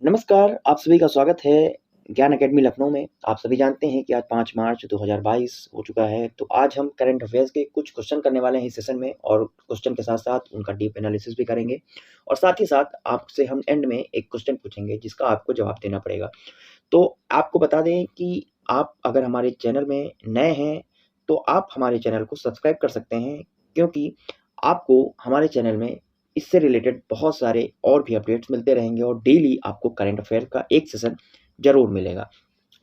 नमस्कार, आप सभी का स्वागत है ज्ञान अकेडमी लखनऊ में। आप सभी जानते हैं कि आज 5 मार्च 2022 हो चुका है, तो आज हम करंट अफेयर्स के कुछ क्वेश्चन करने वाले हैं इस सेशन में और क्वेश्चन के साथ-साथ उनका डीप एनालिसिस भी करेंगे और साथ ही साथ आपसे हम एंड में एक क्वेश्चन पूछेंगे जिसका आपको जवाब देना पड़ेगा। तो आपको बता दें कि आप अगर हमारे चैनल में नए हैं, तो आप हमारे चैनल को सब्सक्राइब कर सकते हैं क्योंकि आपको हमारे चैनल में इससे रिलेटेड बहुत सारे और भी अपडेट्स मिलते रहेंगे और डेली आपको करंट अफेयर का एक सेशन ज़रूर मिलेगा।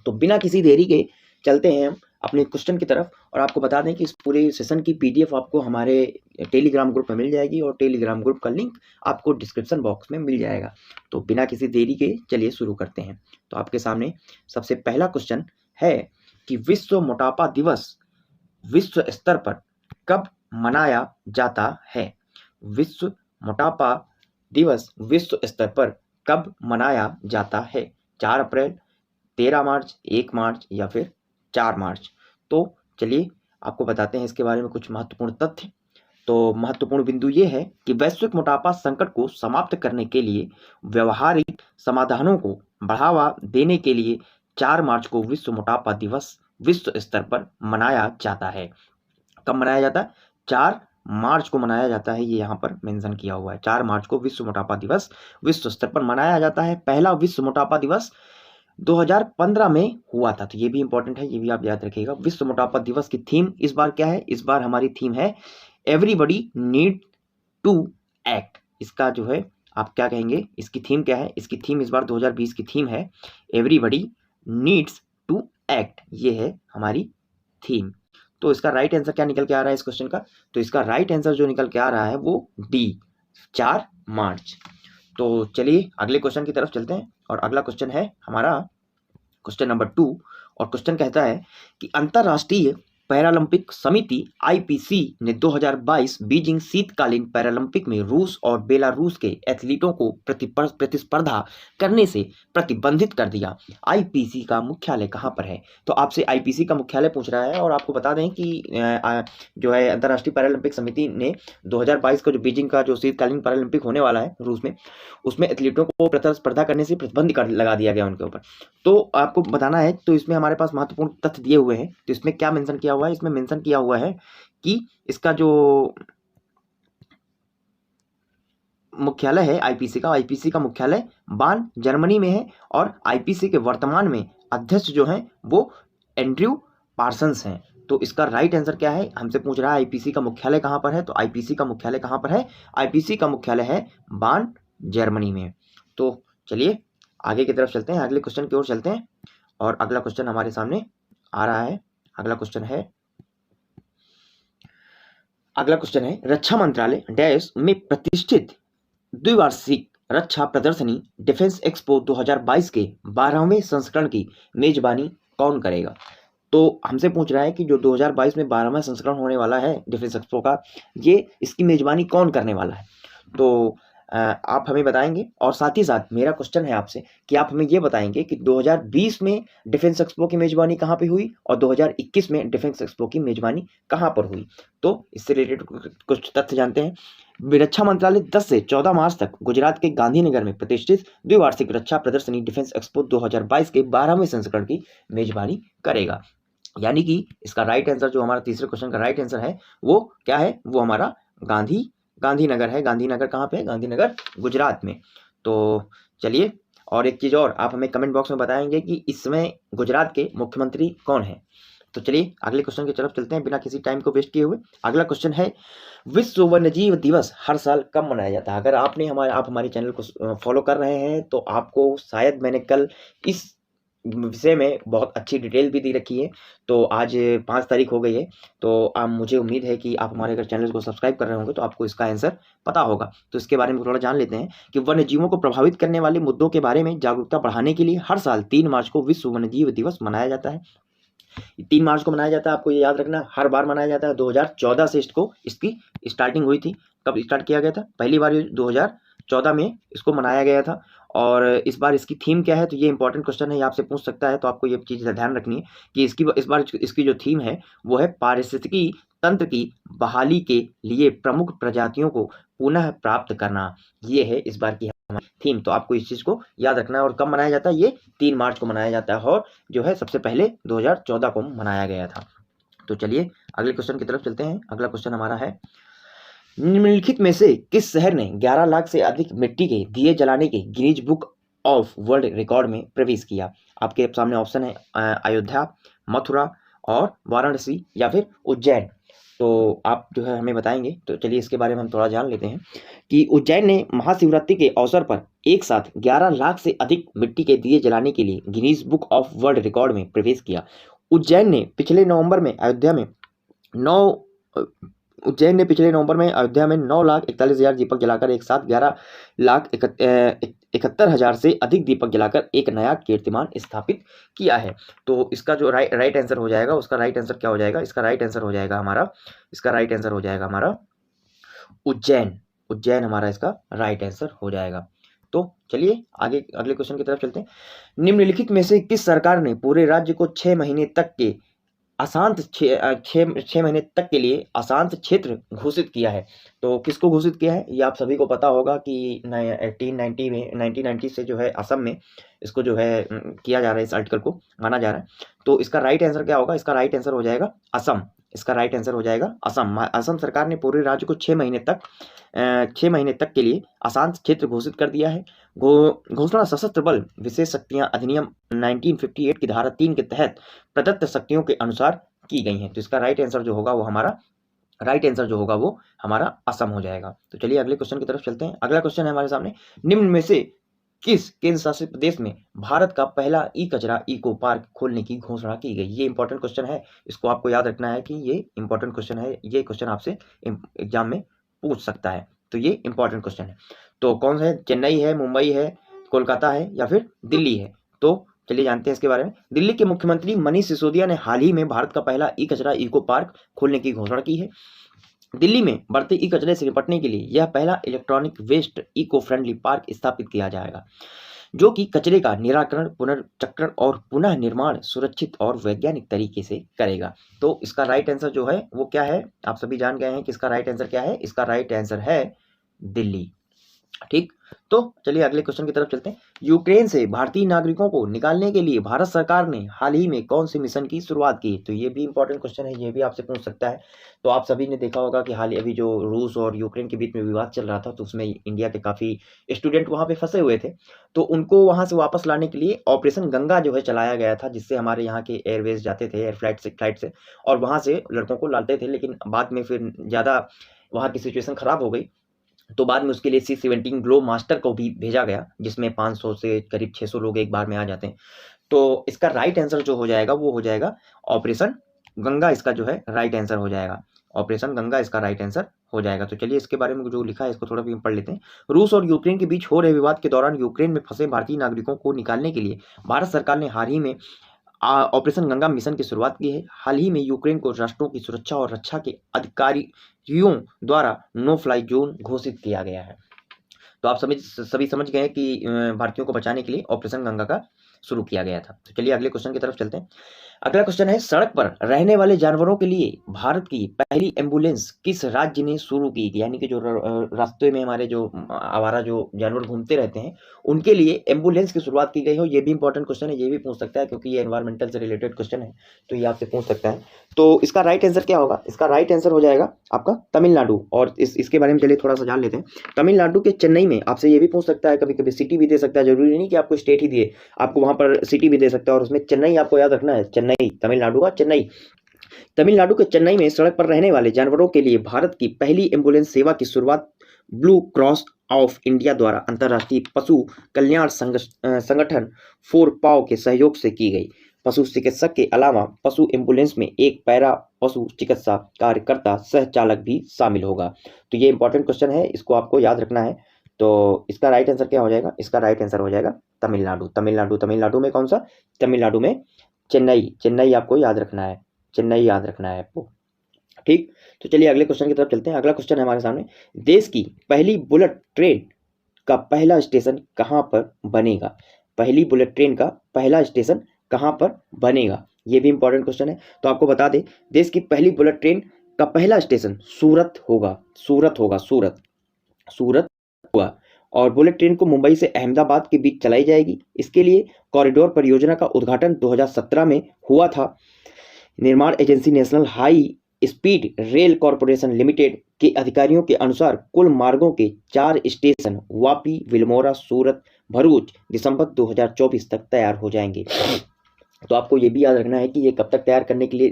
तो बिना किसी देरी के चलते हैं हम अपने क्वेश्चन की तरफ और आपको बता दें कि इस पूरे सेशन की पीडीएफ आपको हमारे टेलीग्राम ग्रुप में मिल जाएगी और टेलीग्राम ग्रुप का लिंक आपको डिस्क्रिप्शन बॉक्स में मिल जाएगा। तो बिना किसी देरी के चलिए शुरू करते हैं। तो आपके सामने सबसे पहला क्वेश्चन है कि विश्व मोटापा दिवस विश्व स्तर पर कब मनाया जाता है? विश्व मोटापा दिवस विश्व स्तर पर कब मनाया जाता है? 4 अप्रैल, 13 मार्च, 1 मार्च या फिर 4 मार्च? तो चलिए आपको बताते हैं इसके बारे में कुछ महत्वपूर्ण तथ्य। तो महत्वपूर्ण बिंदु ये है कि वैश्विक मोटापा संकट को समाप्त करने के लिए व्यावहारिक समाधानों को बढ़ावा देने के लिए 4 मार्च को विश्व मोटापा दिवस विश्व स्तर पर मनाया जाता है। कब मनाया जाता है? 4 मार्च को मनाया जाता है, ये यहाँ पर मेंशन किया हुआ है। 4 मार्च को विश्व मोटापा दिवस विश्व स्तर पर मनाया जाता है। पहला विश्व मोटापा दिवस 2015 में हुआ था, तो ये भी इंपॉर्टेंट है, ये भी आप याद रखिएगा। विश्व मोटापा दिवस की थीम इस बार क्या है? इस बार हमारी थीम है एवरीबॉडी नीड टू एक्ट। इसका जो है आप क्या कहेंगे? इसकी थीम क्या है? इसकी थीम इस बार 2020 की थीम है एवरीबॉडी नीड्स टू एक्ट। ये है हमारी थीम। तो इसका राइट आंसर क्या निकल के आ रहा है इस क्वेश्चन का? तो इसका राइट आंसर जो निकल के आ रहा है वो डी, 4 मार्च। तो चलिए अगले क्वेश्चन की तरफ चलते हैं और अगला क्वेश्चन है हमारा क्वेश्चन नंबर 2 और क्वेश्चन कहता है कि अंतर्राष्ट्रीय पैरालंपिक समिति आईपीसी ने 2022 बीजिंग शीतकालीन पैरालंपिक में रूस और बेलारूस के एथलीटों को प्रतिस्पर्धा करने से प्रतिबंधित कर दिया। आईपीसी का मुख्यालय कहाँ पर है? तो आपसे आईपीसी का मुख्यालय पूछ रहा है और आपको बता दें कि जो है अंतर्राष्ट्रीय पैरालंपिक समिति ने 2022 का जो बीजिंग का जो शीतकालीन पैरालंपिक होने वाला है रूस में, उसमें एथलीटों को प्रतिस्पर्धा करने से प्रतिबंध लगा दिया गया उनके ऊपर। तो आपको बताना है, तो इसमें हमारे पास महत्वपूर्ण तथ्य दिए हुए हैं। तो इसमें क्या मेंशन किया हुआ है? इसमें मेंशन किया हुआ है कि इसका जो मुख्यालय है आईपीसी का मुख्यालय बान जर्मनी में है और आईपीसी के वर्तमान में अध्यक्ष जो हैं वो एंड्रयू पार्सन्स हैं। तो इसका राइट आंसर क्या है? हमसे पूछ रहा है आईपीसी का मुख्यालय कहाँ पर है? तो आईपीसी का मुख्यालय कहाँ पर है? आईपीसी का मुख्यालय है बान जर्मनी में। तो चलिए आगे की तरफ चलते हैं, अगले क्वेश्चन की ओर चलते हैं और अगला क्वेश्चन हमारे सामने आ रहा है। अगला क्वेश्चन है रक्षा मंत्रालय डैश में प्रतिष्ठित द्विवार्षिक रक्षा प्रदर्शनी डिफेंस एक्सपो 2022 के 12वें संस्करण की मेजबानी कौन करेगा? तो हमसे पूछ रहा है कि जो 2022 में 12वां संस्करण होने वाला है डिफेंस एक्सपो का, ये इसकी मेजबानी कौन करने वाला है? तो आप हमें बताएंगे और साथ ही साथ मेरा क्वेश्चन है आपसे कि आप हमें ये बताएंगे कि 2020 में डिफेंस एक्सपो की मेजबानी कहाँ पे हुई और 2021 में डिफेंस एक्सपो की मेजबानी कहाँ पर हुई। तो इससे रिलेटेड कुछ तथ्य जानते हैं। रक्षा मंत्रालय 10 से 14 मार्च तक गुजरात के गांधीनगर में प्रतिष्ठित द्विवार्षिक रक्षा प्रदर्शनी डिफेंस एक्सपो 2022 के 12वें संस्करण की मेजबानी करेगा। यानी कि इसका राइट आंसर जो हमारा तीसरे क्वेश्चन का राइट आंसर है वो क्या है? वो हमारा गांधीनगर है। गांधीनगर कहाँ पे है? गांधीनगर गुजरात में। तो चलिए और एक चीज़ और आप हमें कमेंट बॉक्स में बताएंगे कि इसमें गुजरात के मुख्यमंत्री कौन है। तो चलिए अगले क्वेश्चन की तरफ चलते हैं बिना किसी टाइम को वेस्ट किए हुए। अगला क्वेश्चन है विश्व वन्यजीव दिवस हर साल कब मनाया जाता है? अगर आप हमारे चैनल को फॉलो कर रहे हैं तो आपको शायद मैंने कल इस विषय में बहुत अच्छी डिटेल भी दी रखी है। तो आज 5 तारीख हो गई है, तो मुझे उम्मीद है कि आप हमारे अगर चैनल को सब्सक्राइब कर रहे होंगे तो आपको इसका आंसर पता होगा। तो इसके बारे में थोड़ा जान लेते हैं कि वन्यजीवों को प्रभावित करने वाले मुद्दों के बारे में जागरूकता बढ़ाने के लिए हर साल 3 मार्च को विश्व वन्यजीव दिवस मनाया जाता है। 3 मार्च को मनाया जाता है, आपको ये याद रखना, हर बार मनाया जाता है। 2014 से इसको इसकी स्टार्टिंग हुई थी। कब स्टार्ट किया गया था? पहली बार 2014 में इसको मनाया गया था। और इस बार इसकी थीम क्या है? तो ये इंपॉर्टेंट क्वेश्चन है, ये आपसे पूछ सकता है, तो आपको ये चीज़ ध्यान रखनी है कि इस बार इसकी जो थीम है वो है पारिस्थितिकी तंत्र की बहाली के लिए प्रमुख प्रजातियों को पुनः प्राप्त करना। ये है इस बार की थीम। तो आपको इस चीज़ को याद रखना है। और कब मनाया जाता है? ये 3 मार्च को मनाया जाता है और जो है सबसे पहले 2014 को मनाया गया था। तो चलिए अगले क्वेश्चन की तरफ चलते हैं। अगला क्वेश्चन हमारा है, निम्नलिखित में से किस शहर ने 11 लाख से अधिक मिट्टी के दिए जलाने के Guinness book of world record में प्रवेश किया? आपके सामने ऑप्शन है अयोध्या, मथुरा और वाराणसी या फिर उज्जैन। तो आप जो है हमें बताएंगे। तो चलिए इसके बारे में हम थोड़ा जान लेते हैं कि उज्जैन ने महाशिवरात्रि के अवसर पर एक साथ 11 लाख से अधिक मिट्टी के दिए जलाने के लिए Guinness book of world record में प्रवेश किया। उज्जैन ने पिछले नवंबर में अयोध्या में 9 उज्जैन ने पिछले नवंबर में अयोध्या में 9,41,000 दीपक जलाकर एक साथ 11,71,000 से अधिक दीपक जलाकर एक नया कीर्तिमान स्थापित किया है। तो इसका जो राइट आंसर हो जाएगा, उसका राइट आंसर क्या हो जाएगा? इसका राइट आंसर हो जाएगा हमारा उज्जैन। उज्जैन हमारा इसका राइट आंसर हो जाएगा। तो चलिए आगे अगले क्वेश्चन की तरफ चलते हैं। निम्नलिखित में से किस सरकार ने पूरे राज्य को 6 महीने तक के अशांत 6 महीने तक के लिए अशांत क्षेत्र घोषित किया है? तो किसको घोषित किया है? ये आप सभी को पता होगा कि 1990 से जो है असम में इसको जो है किया जा रहा है, इस आर्टिकल को माना जा रहा है। तो इसका राइट आंसर क्या होगा? इसका राइट आंसर हो जाएगा असम। इसका राइट आंसर हो जाएगा असम। असम सरकार ने पूरे राज्य को 6 महीने तक के लिए अशांत क्षेत्र घोषित कर दिया है। घोषणा सशस्त्र बल विशेष शक्तियां अधिनियम 1958 की धारा 3 के तहत प्रदत्त शक्तियों के अनुसार की गई हैं। तो इसका राइट आंसर जो होगा वो हमारा असम हो जाएगा। तो चलिए अगले क्वेश्चन की तरफ चलते हैं। अगला क्वेश्चन है हमारे सामने, निम्न में से किस केंद्र शासित प्रदेश में भारत का पहला ई कचरा इको पार्क खोलने की घोषणा की गई? ये इंपॉर्टेंट क्वेश्चन है, इसको आपको याद रखना है कि ये इंपॉर्टेंट क्वेश्चन है। ये क्वेश्चन आपसे एग्जाम में पूछ सकता है, तो ये इंपॉर्टेंट क्वेश्चन है। तो कौन सा है? चेन्नई है, मुंबई है, कोलकाता है या फिर दिल्ली है? तो चलिए जानते हैं इसके बारे में। दिल्ली के मुख्यमंत्री मनीष सिसोदिया ने हाल ही में भारत का पहला ई कचरा इको पार्क खोलने की घोषणा की है। दिल्ली में बढ़ते ई कचरे से निपटने के लिए यह पहला electronic waste eco friendly park स्थापित किया जाएगा, जो कि कचरे का निराकरण, पुनर्चक्रण और पुनः निर्माण सुरक्षित और वैज्ञानिक तरीके से करेगा। तो इसका राइट आंसर जो है वो क्या है? आप सभी जान गए हैं कि इसका राइट आंसर क्या है। इसका राइट आंसर है दिल्ली। ठीक, तो चलिए अगले क्वेश्चन की तरफ चलते हैं। यूक्रेन से भारतीय नागरिकों को निकालने के लिए भारत सरकार ने हाल ही में कौन से मिशन की शुरुआत की? तो ये भी इंपॉर्टेंट क्वेश्चन है, ये भी आपसे पूछ सकता है। तो आप सभी ने देखा होगा कि हाल ही अभी जो रूस और यूक्रेन के बीच में विवाद चल रहा था, तो उसमें इंडिया के काफ़ी स्टूडेंट वहाँ पे फंसे हुए थे। तो उनको वहाँ से वापस लाने के लिए ऑपरेशन गंगा जो है चलाया गया था, जिससे हमारे यहाँ के एयरवेज जाते थे, एयर फ्लाइट से और वहाँ से लड़कों को लाते थे। लेकिन बाद में फिर ज़्यादा वहाँ की सिचुएशन ख़राब हो गई, तो बाद में उसके लिए C-17 ग्लोब मास्टर को भी भेजा गया, जिसमें 500 से करीब 600 लोग एक बार में आ जाते हैं। तो इसका राइट आंसर जो हो जाएगा वो हो जाएगा ऑपरेशन गंगा। इसका जो है राइट आंसर हो जाएगा ऑपरेशन गंगा, इसका राइट आंसर हो जाएगा। तो चलिए इसके बारे में जो लिखा है इसको थोड़ा भी पढ़ लेते हैं। रूस और यूक्रेन के बीच हो रहे विवाद के दौरान यूक्रेन में फंसे भारतीय नागरिकों को निकालने के लिए भारत सरकार ने हाल ही में ऑपरेशन गंगा मिशन की शुरुआत की है। हाल ही में यूक्रेन को राष्ट्रों की सुरक्षा और रक्षा के अधिकारियों द्वारा नो फ्लाई जोन घोषित किया गया है। तो आप सभी समझ गए कि भारतीयों को बचाने के लिए ऑपरेशन गंगा का शुरू किया गया था। तो चलिए अगले क्वेश्चन की तरफ चलते हैं। अगला क्वेश्चन है, सड़क पर रहने वाले जानवरों के लिए भारत की पहली एम्बुलेंस किस राज्य ने शुरू की? यानी कि जो रास्ते में हमारे जो आवारा जो जानवर घूमते रहते हैं उनके लिए एम्बुलेंस की शुरुआत की गई हो। ये भी इंपॉर्टेंट क्वेश्चन है, ये भी पूछ सकता है क्योंकि ये एनवायरमेंटल से रिलेटेड क्वेश्चन है, तो ये आपसे पूछ सकता है। तो इसका राइट आंसर क्या होगा? इसका राइट आंसर हो जाएगा आपका तमिलनाडु। और इसके बारे में चलिए थोड़ा सा जान लेते हैं। तमिलनाडु के चेन्नई में आपसे ये भी पूछ सकता है, कभी कभी सिटी भी दे सकता है, जरूरी नहीं कि आपको स्टेट ही दिए, आपको वहां पर सिटी भी दे सकता है। और उसमें चेन्नई आपको याद रखना है, चेन्नई, तमिलनाडु का चेन्नई। तमिलनाडु के चेन्नई में सड़क पर रहने वाले जानवरों के लिए भारत की पहली एम्बुलेंस सेवा की शुरुआत ब्लू क्रॉस ऑफ इंडिया द्वारा अंतर्राष्ट्रीय पशु कल्याण संगठन 4PAW के सहयोग से की गई। पशु चिकित्सक के अलावा पशु एम्बुलेंस में एक पैरा पशु चिकित्सा कार्यकर्ता सह चालक भी शामिल होगा। तो ये इंपॉर्टेंट क्वेश्चन है, इसको आपको याद रखना है। तो इसका राइट आंसर क्या हो जाएगा? इसका राइट आंसर हो जाएगा तमिलनाडु। तमिलनाडु में कौन सा? तमिलनाडु में चेन्नई आपको याद रखना है, चेन्नई याद रखना है आपको। ठीक, तो चलिए अगले क्वेश्चन की तरफ चलते हैं। अगला क्वेश्चन है हमारे सामने, देश की पहली बुलेट ट्रेन का पहला स्टेशन कहाँ पर बनेगा? पहली बुलेट ट्रेन का पहला स्टेशन कहाँ पर बनेगा? ये भी इंपॉर्टेंट क्वेश्चन है। तो आपको बता दें, देश की पहली बुलेट ट्रेन का पहला स्टेशन सूरत होगा, सूरत होगा। और बुलेट ट्रेन को मुंबई से अहमदाबाद के बीच चलाई जाएगी। इसके लिए कॉरिडोर परियोजना का उद्घाटन 2017 में हुआ था। निर्माण agency national high speed rail corporation limited के अधिकारियों के अनुसार कुल मार्गों के 4 स्टेशन वापी, बिल्मोरा, सूरत, भरूच दिसंबर 2024 तक तैयार हो जाएंगे। तो आपको ये भी याद रखना है कि ये कब तक तैयार करने के लिए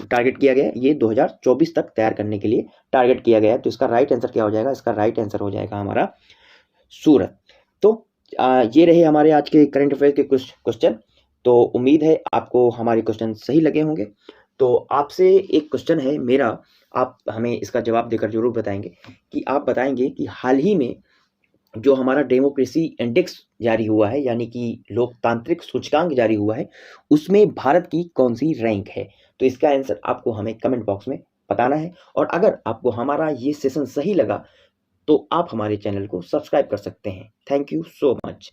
टारगेट किया गया है, ये 2024 तक तैयार करने के लिए टारगेट किया गया है। तो इसका राइट आंसर क्या हो जाएगा? इसका राइट आंसर हो जाएगा हमारा सूरत। तो ये रहे हमारे आज के करंट अफेयर के कुछ क्वेश्चन। तो उम्मीद है आपको हमारे क्वेश्चन सही लगे होंगे। तो आपसे एक क्वेश्चन है मेरा, आप हमें इसका जवाब देकर जरूर बताएंगे कि आप बताएंगे कि हाल ही में जो हमारा डेमोक्रेसी इंडेक्स जारी हुआ है, यानी कि लोकतांत्रिक सूचकांक जारी हुआ है, उसमें भारत की कौन सी रैंक है? तो इसका आंसर आपको हमें कमेंट बॉक्स में बताना है। और अगर आपको हमारा ये सेशन सही लगा तो आप हमारे चैनल को सब्सक्राइब कर सकते हैं। Thank you so much.